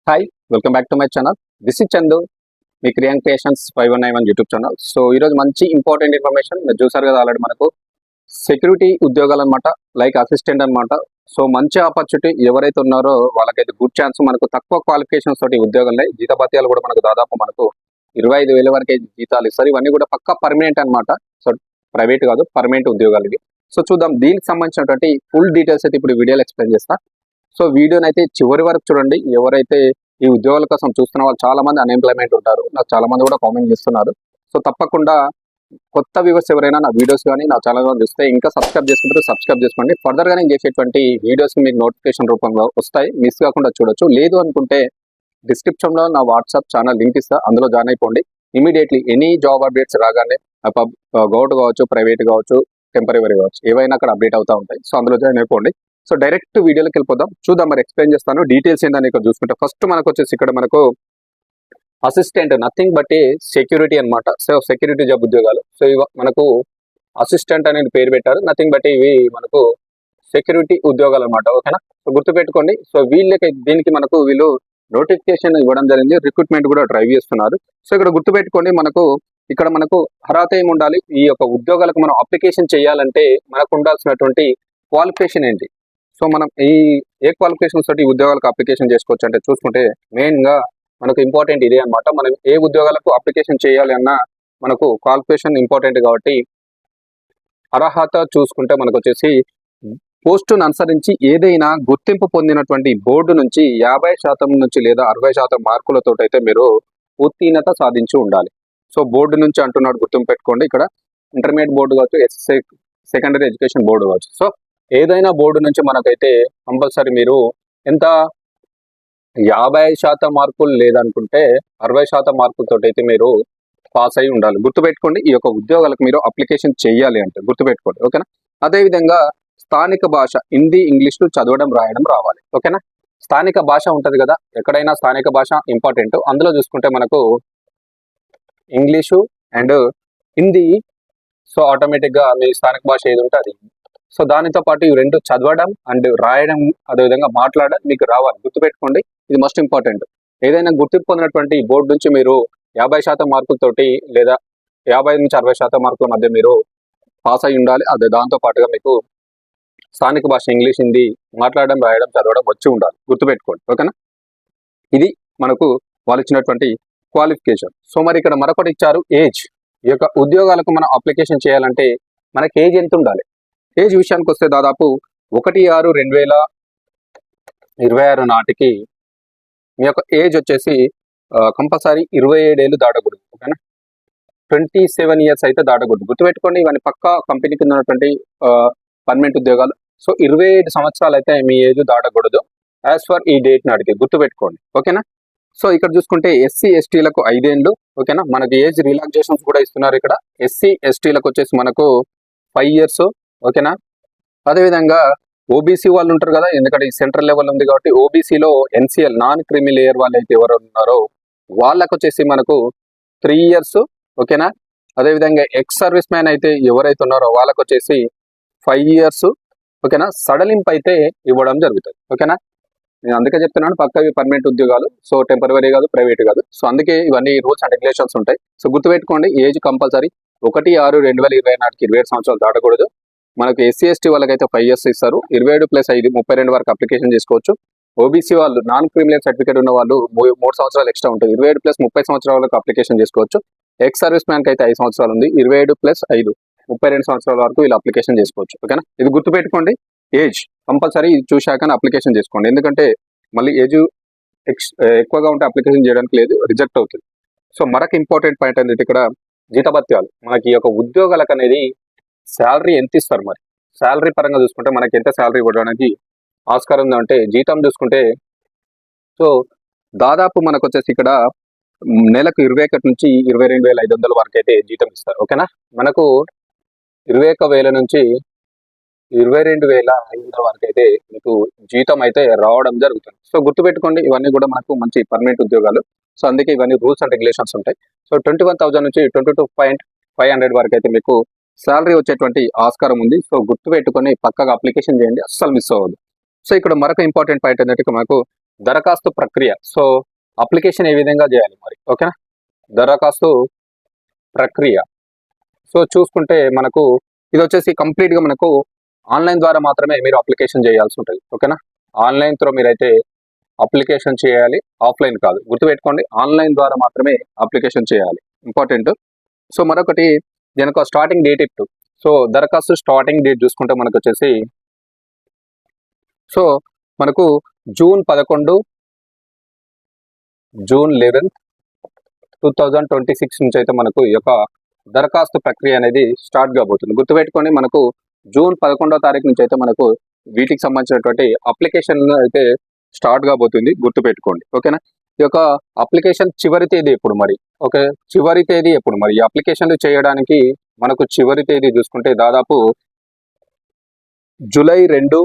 Hi, welcome back to my channel. This is Chandu, మీ Kriyan creations 5191 YouTube channel. So ఈరోజు మంచి important information మీరు చూసారు కదా. ఆల్రెడీ మనకు సెక్యూరిటీ ఉద్యోగాలు అనమాట, లైక్ అసిస్టెంట్ అనమాట. సో మంచి ఆపర్చునిటీ ఎవరైతే ఉన్నారో వాళ్ళకైతే గుడ్ ఛాన్స్. మనకు తక్కువ క్వాలిఫికేషన్స్ తోటి ఉద్యోగాలు, జీతభత్యాలు కూడా మనకు దాదాపు మనకు 25,000 వరకే జీతాలు ఇస్తారు. ఇవన్నీ కూడా పక్కా పర్మనెంట్ అనమాట. సో ప్రైవేట్ కాదు, పర్మనెంట్ ఉద్యోగాలు ఇవి. సో చూద్దాం దీనికి సంబంధించినటువంటి ఫుల్ డీటెయిల్స్ అయితే ఇప్పుడు వీడియోలో ఎక్స్ప్లెయిన్ చేస్తా. సో వీడియోని అయితే చివరి వరకు చూడండి. ఎవరైతే ఈ ఉద్యోగాల కోసం చూస్తున్న వాళ్ళు చాలా మంది అన్ఎంప్లాయ్మెంట్ ఉంటారు, నాకు చాలా మంది కూడా కామెంట్ చేస్తున్నారు. సో తప్పకుండా కొత్త వ్యూవర్స్ ఎవరైనా నా వీడియోస్ కానీ నా ఛానల్ చూస్తే ఇంకా సబ్స్క్రైబ్ చేసుకుంటే సబ్స్క్రైబ్ చేసుకోండి. ఫర్దర్గా నేను చేసేటువంటి వీడియోస్ మీకు నోటిఫికేషన్ రూపంలో వస్తాయి, మిస్ కాకుండా చూడొచ్చు. లేదు అనుకుంటే డిస్క్రిప్షన్లో నా వాట్సాప్ ఛానల్ లింక్ ఇస్తా, అందులో జాయిన్ అయిపోండి. ఇమీడియట్లీ ఎనీ జాబ్ అప్డేట్స్ రాగానే గవర్నమెంట్ కావచ్చు, ప్రైవేట్ కావచ్చు, టెంపరరీ కావచ్చు, ఏవైనా అక్కడ అప్డేట్ అవుతూ ఉంటాయి. సో అందులో జాయిన్ అయిపోండి. సో డైరెక్ట్ వీడియోలోకి వెళ్ళిపోదాం. చూద్దాం, మరి ఎక్స్ప్లెయిన్ చేస్తాను డీటెయిల్స్ ఏంటని ఇక్కడ చూసుకుంటే. ఫస్ట్ మనకు వచ్చేసి ఇక్కడ మనకు assistant, nothing but A security అనమాట. సో సెక్యూరిటీ జాబ్ ఉద్యోగాలు. సో మనకు అసిస్టెంట్ అనేది పేరు పెట్టారు, నథింగ్ బట్ ఇవి మనకు సెక్యూరిటీ ఉద్యోగాలు అనమాట. ఓకేనా, సో గుర్తుపెట్టుకోండి. సో దీనికి మనకు వీళ్ళు నోటిఫికేషన్ ఇవ్వడం జరిగింది, రిక్రూట్మెంట్ కూడా డ్రైవ్ చేస్తున్నారు. సో ఇక్కడ గుర్తుపెట్టుకోండి, ఇక్కడ మనకు అర్హత ఏమి ఉండాలి, ఈ యొక్క ఉద్యోగాలకు మనం అప్లికేషన్ చేయాలంటే మనకు ఉండాల్సినటువంటి క్వాలిఫికేషన్ ఏంటి. సో మనం ఏ క్వాలిఫికేషన్స్ తోటి ఉద్యోగాలకు అప్లికేషన్ చేసుకోవచ్చు అంటే చూసుకుంటే మెయిన్గా మనకు ఇంపార్టెంట్ ఇదే అనమాట. మనం ఏ ఉద్యోగాలకు అప్లికేషన్ చేయాలి అన్నా మనకు క్వాలిఫికేషన్ ఇంపార్టెంట్. కాబట్టి అర్హత చూసుకుంటే మనకు వచ్చేసి పోస్టును అనుసరించి ఏదైనా గుర్తింపు పొందినటువంటి బోర్డు నుంచి 50% నుంచి లేదా 60% మార్కులతో అయితే మీరు ఉత్తీర్ణత సాధించి ఉండాలి. సో బోర్డు నుంచి అంటున్నాడు, గుర్తింపు పెట్టుకోండి. ఇక్కడ ఇంటర్మీడియట్ బోర్డు కావచ్చు, సెకండరీ ఎడ్యుకేషన్ బోర్డు కావచ్చు. సో ఏదైనా బోర్డు నుంచి మనకైతే కంపల్సరీ మీరు ఎంత 50% మార్కులు లేదనుకుంటే 60% మార్కులతో అయితే మీరు పాస్ అయి ఉండాలి. గుర్తుపెట్టుకోండి, ఈ యొక్క ఉద్యోగాలకు మీరు అప్లికేషన్ చేయాలి అంటే గుర్తుపెట్టుకోండి. ఓకేనా, అదేవిధంగా స్థానిక భాష హిందీ, ఇంగ్లీష్లో చదవడం రాయడం రావాలి. ఓకేనా, స్థానిక భాష ఉంటుంది కదా, ఎక్కడైనా స్థానిక భాష ఇంపార్టెంట్. అందులో చూసుకుంటే మనకు ఇంగ్లీషు అండ్ హిందీ. సో ఆటోమేటిక్గా మీ స్థానిక భాష ఏది ఉంటే అది. సో దానితో పాటు ఇవి రెండు చదవడం అండ్ రాయడం, అదేవిధంగా మాట్లాడడం మీకు రావాలి. గుర్తుపెట్టుకోండి, ఇది మస్ట్ ఇంపార్టెంట్. ఏదైనా గుర్తింపు పొందినటువంటి బోర్డు నుంచి మీరు 50% మార్కులతోటి లేదా 50 నుంచి 60% మార్కుల మధ్య మీరు పాస్ అయి ఉండాలి. అదే దాంతో పాటుగా మీకు స్థానిక భాష ఇంగ్లీష్, హిందీ మాట్లాడడం, రాయడం, చదవడం వచ్చి ఉండాలి. గుర్తుపెట్టుకోండి. ఓకేనా, ఇది మనకు వాళ్ళు ఇచ్చినటువంటి క్వాలిఫికేషన్. సో మరి ఇక్కడ మరొకటి ఇచ్చారు, ఏజ్. ఈ యొక్క ఉద్యోగాలకు మనం అప్లికేషన్ చేయాలంటే మనకి ఏజ్ ఎంత ఉండాలి. ఏజ్ విషయానికి వస్తే దాదాపు 1/6/2026 నాటికి మీ యొక్క ఏజ్ వచ్చేసి కంపల్సరీ 27 ఏళ్ళు దాటకూడదు. ఓకేనా, 27 ఇయర్స్ అయితే దాటకూడదు. గుర్తుపెట్టుకోండి, ఇవన్నీ పక్కా కంపెనీ కింద ఉన్నటువంటి పర్మనెంట్ ఉద్యోగాలు. సో 27 సంవత్సరాలు అయితే మీ ఏజ్ దాటకూడదు యాజ్ ఫర్ ఈ డేట్ నాటికి. గుర్తుపెట్టుకోండి. ఓకేనా, సో ఇక్కడ చూసుకుంటే ఎస్సీ ఎస్టీలకు 5 ఏళ్ళు. ఓకేనా, మనకి ఏజ్ రిలాక్సేషన్స్ కూడా ఇస్తున్నారు. ఇక్కడ ఎస్సీ ఎస్టీలకు వచ్చేసి మనకు 5 ఇయర్స్. ఓకేనా, అదేవిధంగా ఓబీసీ వాళ్ళు ఉంటారు కదా, ఎందుకంటే ఈ సెంట్రల్ లెవెల్ ఉంది కాబట్టి ఓబీసీలో ఎన్సీఎల్ నాన్ క్రిమి లేయర్ వాళ్ళు అయితే ఎవరు ఉన్నారో వాళ్ళకు వచ్చేసి మనకు 3 ఇయర్స్. ఓకేనా, అదేవిధంగా ఎక్స్ సర్వీస్ మ్యాన్ అయితే ఎవరైతే ఉన్నారో వాళ్ళకు వచ్చేసి 5 ఇయర్స్. ఓకేనా, సడలింపు అయితే ఇవ్వడం జరుగుతుంది. ఓకేనా, నేను అందుకే చెప్తున్నాను, పక్క ఇవి పర్మనెంట్ ఉద్యోగాలు. సో టెంపరరీ కాదు, ప్రైవేట్ కాదు. సో అందుకే ఇవన్నీ రూల్స్ అండ్ రెగ్యులేషన్స్ ఉంటాయి. సో గుర్తుపెట్టుకోండి, ఏజ్ కంపల్సరీ 1/6/2020 నాటికి 27 సంవత్సరాలు దాటకూడదు. మనకు ఎస్సీ ఎస్టీ వాళ్ళకైతే 5 ఇయర్స్ ఇస్తారు. 27 + 5 32 వరకు అప్లికేషన్ చేసుకోవచ్చు. ఓబీసీ వాళ్ళు నాన్ క్రిమినల్ సర్టిఫికేట్ ఉన్న వాళ్ళు 3 సంవత్సరాలు ఎక్స్ట్రా ఉంటుంది. 27 + 30 సంవత్సరాల వరకు అప్లికేషన్ చేసుకోవచ్చు. ఎక్స్ సర్వీస్ మ్యాన్కి అయితే 5 సంవత్సరాలు ఉంది. 27 + 5 32 సంవత్సరాల వరకు వీళ్ళు అప్లికేషన్ చేసుకోవచ్చు. ఓకేనా, ఇది గుర్తుపెట్టుకోండి. ఏజ్ కంపల్సరీ ఇది చూశాక అప్లికేషన్ చేసుకోండి. ఎందుకంటే మళ్ళీ ఏజ్ ఎక్కువగా ఉంటే అప్లికేషన్ చేయడానికి లేదు, రిజెక్ట్ అవుతుంది. సో మరొక ఇంపార్టెంట్ పాయింట్ అనేది ఇక్కడ జీతభత్యాలు. మనకి ఈ యొక్క ఉద్యోగాలకు అనేది శాలరీ ఎంత ఇస్తారు. మరి శాలరీ పరంగా చూసుకుంటే మనకి ఎంత శాలరీ ఇవ్వడానికి ఆస్కారం ఉందంటే జీతం చూసుకుంటే సో దాదాపు మనకు వచ్చేసి ఇక్కడ నెలకు 21 నుంచి 22,500 వరకు అయితే జీతం ఇస్తారు. ఓకేనా, మనకు 21,000 నుంచి 22,500 వరకు అయితే మీకు జీతం అయితే రావడం జరుగుతుంది. సో గుర్తుపెట్టుకోండి, ఇవన్నీ కూడా మనకు మంచి పర్మనెంట్ ఉద్యోగాలు. సో అందుకే ఇవన్నీ రూల్స్ అండ్ రెగ్యులేషన్స్ ఉంటాయి. సో 21,000 నుంచి 22,500 వరకు అయితే మీకు శాలరీ వచ్చేటువంటి ఆస్కారం ఉంది. సో గుర్తుపెట్టుకొని పక్కగా అప్లికేషన్ చేయండి, అస్సలు మిస్ అవ్వదు. సో ఇక్కడ మరొక ఇంపార్టెంట్ పాయింట్ ఏంటంటే మనకు దరఖాస్తు ప్రక్రియ. సో అప్లికేషన్ ఏ విధంగా చేయాలి మరి, ఓకేనా. దరఖాస్తు ప్రక్రియ. సో చూసుకుంటే మనకు ఇది వచ్చేసి కంప్లీట్గా మనకు ఆన్లైన్ ద్వారా మాత్రమే మీరు అప్లికేషన్ చేయాల్సి ఉంటుంది, ఓకేనా. ఆన్లైన్ త్రో మీరైతే అప్లికేషన్ చేయాలి, ఆఫ్లైన్ కాదు, గుర్తుపెట్టుకోండి. ఆన్లైన్ ద్వారా మాత్రమే అప్లికేషన్ చేయాలి, ఇంపార్టెంట్. సో మరొకటి దీనికి స్టార్టింగ్ డేట్ ఇట్టు. సో దరఖాస్తు స్టార్టింగ్ డేట్ చూసుకుంటే మనకు వచ్చేసి సో మనకు జూన్ 11 జూన్ 11 2026 నుంచి అయితే మనకు ఈ యొక్క దరఖాస్తు ప్రక్రియ అనేది స్టార్ట్ కాబోతుంది. గుర్తుపెట్టుకోండి, మనకు జూన్ 11వ తారీఖు నుంచి అయితే మనకు వీటికి సంబంధించినటువంటి అప్లికేషన్ అయితే స్టార్ట్ కాబోతుంది, గుర్తుపెట్టుకోండి, ఓకేనా. ఈ యొక్క అప్లికేషన్ చివరి తేదీ ఎప్పుడు మరి, ఓకే, చివరి తేదీ ఎప్పుడు మరి ఈ అప్లికేషన్లు చేయడానికి మనకు చివరి తేదీ చూసుకుంటే దాదాపు జూలై 2,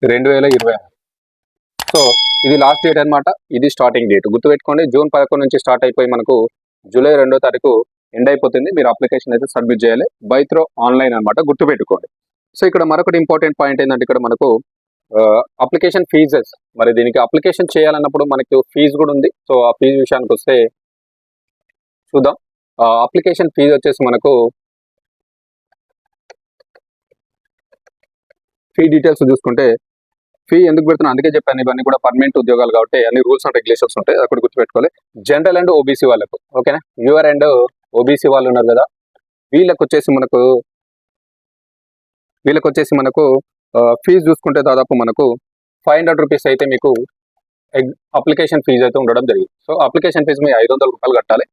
2026. సో ఇది లాస్ట్ డేట్ అనమాట, ఇది స్టార్టింగ్ డేట్. గుర్తుపెట్టుకోండి, జూన్ 11 నుంచి స్టార్ట్ అయిపోయి మనకు జూలై 2వ తారీఖు ఎండ్ అయిపోతుంది. మీరు అప్లికేషన్ అయితే సబ్మిట్ చేయాలి బై త్రో ఆన్లైన్ అనమాట, గుర్తుపెట్టుకోండి. సో ఇక్కడ మరొకటి ఇంపార్టెంట్ పాయింట్ ఏంటంటే ఇక్కడ మనకు అప్లికేషన్ ఫీజెస్. మరి దీనికి అప్లికేషన్ చేయాలన్నప్పుడు మనకు ఫీజు కూడా ఉంది. సో ఆ ఫీజు విషయానికి వస్తే చూద్దాం. అప్లికేషన్ ఫీజు వచ్చేసి మనకు ఫీ డీటెయిల్స్ చూసుకుంటే ఫీ ఎందుకు పెడుతున్నా అందుకే చెప్పాను, ఇవన్నీ కూడా పర్మనెంట్ ఉద్యోగాలు కాబట్టి అన్ని రూల్స్ అండ్ రెగ్యులేషన్స్ ఉంటాయి, అక్కడ గుర్తుపెట్టుకోవాలి. జనరల్ అండ్ ఓబీసీ వాళ్ళకు, ఓకేనా. యూఆర్ అండ్ ఓబీసీ వాళ్ళు ఉన్నారు కదా, వీళ్ళకి వచ్చేసి మనకు ఫీజు చూసుకుంటే దాదాపు మనకు 500 రూపీస్ అయితే మీకు అప్లికేషన్ ఫీజు అయితే ఉండడం జరిగింది. సో అప్లికేషన్ ఫీజు మీరు 500 రూపాయలు కట్టాలి.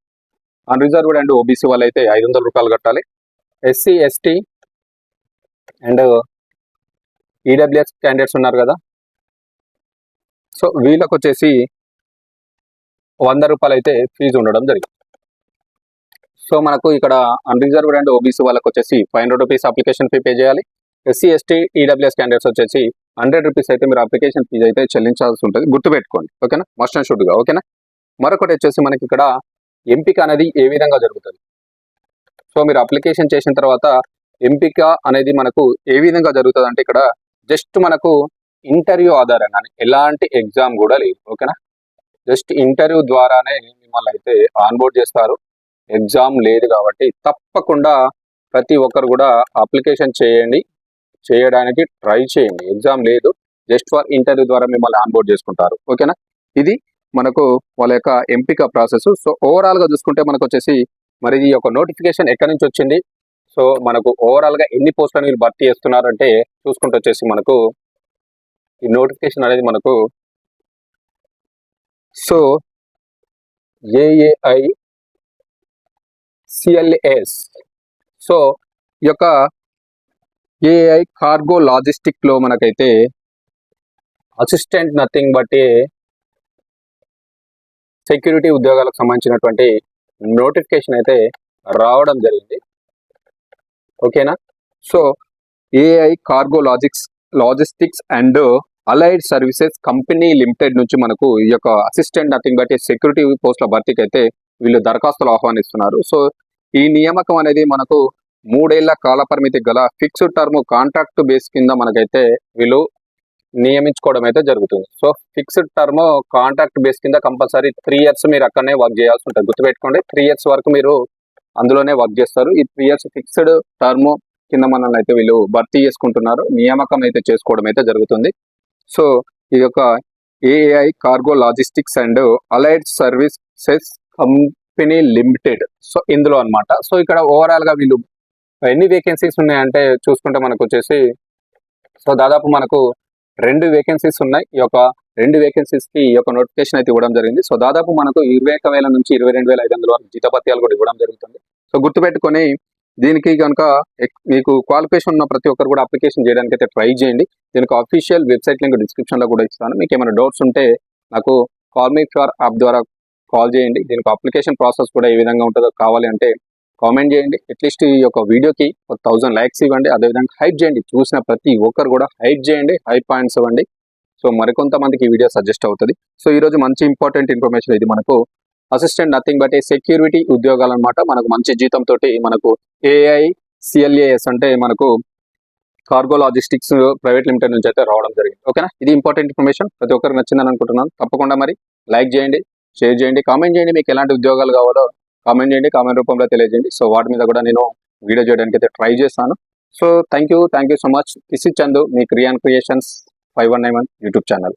అన్రిజర్వ్డ్ అండ్ ఓబీసీ వాళ్ళు అయితే 500 రూపాయలు కట్టాలి. SC ST and EWS candidates ఉన్నారు కదా, సో వీళ్ళకి వచ్చేసి 100 రూపాయలు అయితే ఫీజు ఉండడం జరిగింది. సో మనకు ఇక్కడ అన్రిజర్వ్డ్ అండ్ ఓబీసీ వాళ్ళకి వచ్చేసి 500 రూపీస్ అప్లికేషన్ ఫీ పే చేయాలి. ఎస్సీ ఎస్టీ ఈడబ్ల్యూఎస్ క్యాండిడేట్స్ వచ్చేసి 100 రూపీస్ అయితే మీరు అప్లికేషన్ ఫీజు అయితే చెల్లించాల్సి ఉంటుంది, గుర్తుపెట్టుకోండి, ఓకేనా. మస్ట్ అండ్ షుడ్గా, ఓకేనా. మరొకటి వచ్చేసి మనకి ఇక్కడ ఎంపిక అనేది ఏ విధంగా జరుగుతుంది. సో మీరు అప్లికేషన్ చేసిన తర్వాత ఎంపిక అనేది మనకు ఏ విధంగా జరుగుతుంది అంటే ఇక్కడ జస్ట్ మనకు ఇంటర్వ్యూ ఆధారంగానే, ఎలాంటి ఎగ్జామ్ కూడా లేదు, ఓకేనా. జస్ట్ ఇంటర్వ్యూ ద్వారానే మిమ్మల్ని అయితే ఆన్బోర్డ్ చేస్తారు. ఎగ్జామ్ లేదు కాబట్టి తప్పకుండా ప్రతి ఒక్కరు కూడా అప్లికేషన్ చేయడానికి ట్రై చేయండి. ఎగ్జామ్ లేదు, జస్ట్ ఫర్ ఇంటర్వ్యూ ద్వారా మిమ్మల్ని ఆన్బోర్డ్ చేసుకుంటారు, ఓకేనా. ఇది మనకు వాళ్ళ యొక్క ఎంపిక ప్రాసెస్. సో ఓవరాల్గా చూసుకుంటే మనకు వచ్చేసి మరి ఈ యొక్క నోటిఫికేషన్ ఎక్కడి నుంచి వచ్చింది, సో మనకు ఓవరాల్గా ఎన్ని పోస్టులను వీళ్ళు భర్తీ చేస్తున్నారంటే చూసుకుంటూ వచ్చేసి మనకు ఈ నోటిఫికేషన్ అనేది మనకు సో ఏఏఐ సిఎల్ఏఎస్. సో ఈ యొక్క ఏఐ కార్గో లాజిస్టిక్ లో మనకైతే అసిస్టెంట్ నథింగ్ బట్ సెక్యూరిటీ ఉద్యోగాలకు సంబంధించినటువంటి నోటిఫికేషన్ అయితే రావడం జరిగింది, ఓకేనా. So AI cargo logistics and allied services company limited నుంచి మనకు ఈ యొక్క అసిస్టెంట్ నథింగ్ బట్ సెక్యూరిటీ పోస్టుల భర్తీకి అయితే వీళ్ళు దరఖాస్తులు ఆహ్వానిస్తున్నారు. సో ఈ నియామకం అనేది మనకు 3 ఏళ్ల కాల పరిమితి గల ఫిక్స్డ్ టర్మ్ కాంట్రాక్ట్ బేస్ కింద మనకైతే వీళ్ళు నియమించుకోవడం అయితే జరుగుతుంది. So fixed term contract base కింద కంపల్సరీ 3 ఇయర్స్ మీరు అక్కడనే వర్క్ చేయాల్సి ఉంటుంది, గుర్తుపెట్టుకోండి. 3 ఇయర్స్ వరకు మీరు అందులోనే వర్క్ చేస్తారు. ఈ 3 ఇయర్స్ ఫిక్స్డ్ టర్మ్ కింద మనల్ని అయితే వీళ్ళు భర్తీ చేసుకుంటున్నారు, నియామకం అయితే చేసుకోవడం అయితే జరుగుతుంది. సో ఈ యొక్క AI cargo logistics and allied services company limited, so ఇందులో అన్నమాట. సో ఇక్కడ ఓవరాల్ గా వీళ్ళు ఎన్ని వేకెన్సీస్ ఉన్నాయంటే చూసుకుంటే మనకు వచ్చేసి సో దాదాపు మనకు 2 వేకెన్సీస్ ఉన్నాయి. ఈ యొక్క 2 వేకెన్సీస్ కి ఈ యొక్క నోటిఫికేషన్ అయితే ఇవ్వడం జరిగింది. సో దాదాపు మనకు 21,000 నుంచి 22,500 వరకు జీతభత్యాలు కూడా ఇవ్వడం జరుగుతుంది. సో గుర్తుపెట్టుకొని దీనికి కనుక మీకు క్వాలిఫికేషన్ ఉన్న ప్రతి ఒక్కరు కూడా అప్లికేషన్ చేయడానికి అయితే ట్రై చేయండి. దీనికి అఫీషియల్ వెబ్సైట్ లింక్ డిస్క్రిప్షన్ లో కూడా ఇస్తాను. మీకు ఏమైనా డౌట్స్ ఉంటే నాకు కాల్ మీ ఫర్ యాప్ ద్వారా కాల్ చేయండి. దీనికి అప్లికేషన్ ప్రాసెస్ కూడా ఏ విధంగా ఉంటుందో కావాలి అంటే కామెంట్ చేయండి. అట్లీస్ట్ ఈ యొక్క వీడియోకి 1000 లైక్స్ ఇవ్వండి. అదేవిధంగా హైప్ చేయండి, చూసిన ప్రతి ఒక్కరు కూడా హైప్ చేయండి, హైప్ పాయింట్స్ ఇవ్వండి. సో మరికొంతమందికి ఈ వీడియో సజెస్ట్ అవుతుంది. సో ఈరోజు మంచి ఇంపార్టెంట్ ఇన్ఫర్మేషన్ ఇది మనకు అసిస్టెంట్ నథింగ్ బట్ సెక్యూరిటీ ఉద్యోగాలు అనమాట. మనకు మంచి జీతం తోటి మనకు ఏఐ సిఎల్ఏఎస్ అంటే మనకు కార్గో లాజిస్టిక్స్ ప్రైవేట్ లిమిటెడ్ నుంచి అయితే రావడం జరిగింది. ఓకేనా, ఇది ఇంపార్టెంట్ ఇన్ఫర్మేషన్, ప్రతి ఒక్కరికి నచ్చిందని అనుకుంటున్నాను. తప్పకుండా మరి లైక్ చేయండి, షేర్ చేయండి, కామెంట్ చేయండి. మీకు ఎలాంటి ఉద్యోగాలు కావాలో కామెంట్ చేయండి, కామెంట్ రూపంలో తెలియజేయండి. సో వాటి మీద కూడా నేను వీడియో చేయడానికి అయితే ట్రై చేస్తాను. So thank you so much. This is Chandu, మీ క్రియాన్ క్రియేషన్స్ 5191 యూట్యూబ్ ఛానల్.